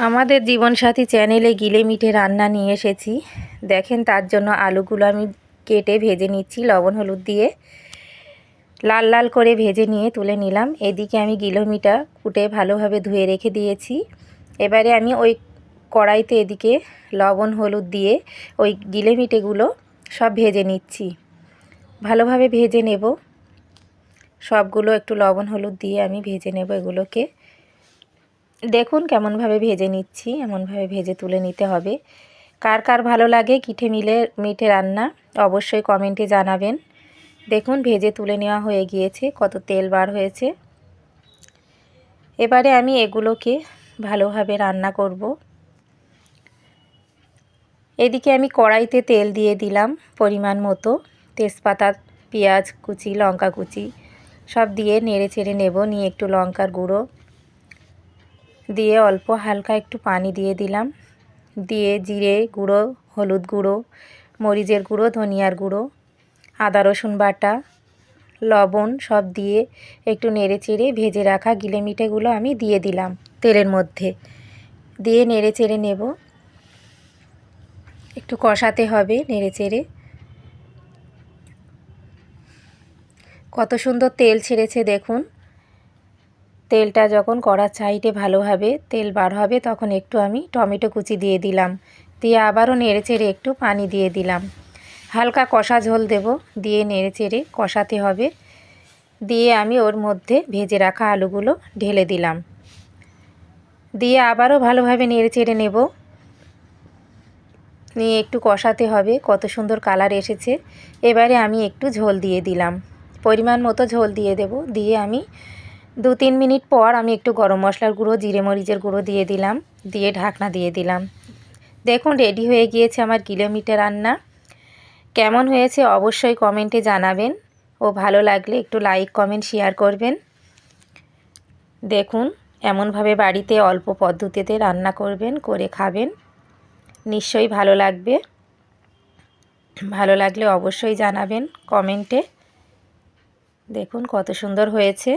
আমাদের জীবনসাথী চ্যানেলে গিলে মিঠে রান্না নিয়ে এসেছি। দেখেন, তার জন্য আলুগুলো আমি কেটে ভেজে নিচ্ছি লবণ হলুদ দিয়ে। লাল লাল করে ভেজে নিয়ে তুলে নিলাম। এদিকে আমি গিলোমিটা কুটে ভালোভাবে ধুয়ে রেখে দিয়েছি। এবারে আমি ওই কড়াইতে এদিকে লবণ হলুদ দিয়ে ওই গিলেমিটেগুলো সব ভেজে নিচ্ছি। ভালোভাবে ভেজে নেব সবগুলো, একটু লবণ হলুদ দিয়ে আমি ভেজে নেব এগুলোকে। দেখুন কেমনভাবে ভেজে নিচ্ছি, এমনভাবে ভেজে তুলে নিতে হবে। কার কার ভালো লাগে মিঠে রান্না অবশ্যই কমেন্টে জানাবেন। দেখুন ভেজে তুলে নেওয়া হয়ে গিয়েছে, কত তেল বার হয়েছে। এবারে আমি এগুলোকে ভালোভাবে রান্না করব। এদিকে আমি কড়াইতে তেল দিয়ে দিলাম পরিমাণ মতো। তেজপাতা, পেঁয়াজ কুচি, লঙ্কা কুচি সব দিয়ে নেড়ে চেড়ে নেব। নিয়ে একটু লঙ্কার গুঁড়ো দিয়ে অল্প হালকা একটু পানি দিয়ে দিলাম। দিয়ে জিরে গুঁড়ো, হলুদ গুঁড়ো, মরিচের গুঁড়ো, ধনিয়ার গুঁড়ো, আদা রসুন বাটা, লবণ সব দিয়ে একটু নেড়ে চেড়ে ভেজে রাখা গিলেমিটেগুলো আমি দিয়ে দিলাম তেলের মধ্যে। দিয়ে নেড়ে চেড়ে নেব, একটু কষাতে হবে নেড়ে চেড়ে। কত সুন্দর তেল ছেড়েছে দেখুন। তেলটা যখন কড়ার সাইডে ভালোভাবে তেল বার হবে তখন একটু আমি টমেটো কুচি দিয়ে দিলাম। দিয়ে আবারও নেড়ে চেড়ে একটু পানি দিয়ে দিলাম। হালকা কষা ঝোল দেব, দিয়ে নেড়ে চেড়ে কষাতে হবে। দিয়ে আমি ওর মধ্যে ভেজে রাখা আলুগুলো ঢেলে দিলাম। দিয়ে আবারও ভালোভাবে নেড়ে চেড়ে নেব। নিয়ে একটু কষাতে হবে। কত সুন্দর কালার এসেছে। এবারে আমি একটু ঝোল দিয়ে দিলাম, পরিমাণ মতো ঝোল দিয়ে দেব। দিয়ে আমি 2-3 মিনিট পর আমি একটু গরম মশলার গুঁড়ো, জিরে মরিচের গুঁড়ো দিয়ে দিলাম। দিয়ে ঢাকনা দিয়ে দিলাম। দেখুন রেডি হয়ে গিয়েছে আমার গিলোমিটে রান্না। কেমন হয়েছে অবশ্যই কমেন্টে জানাবেন। ও ভালো লাগলে একটু লাইক কমেন্ট শেয়ার করবেন। দেখুন এমনভাবে বাড়িতে অল্প পদ্ধতিতে রান্না করবেন, করে খাবেন, নিশ্চয়ই ভালো লাগবে। ভালো লাগলে অবশ্যই জানাবেন কমেন্টে। দেখুন কত সুন্দর হয়েছে।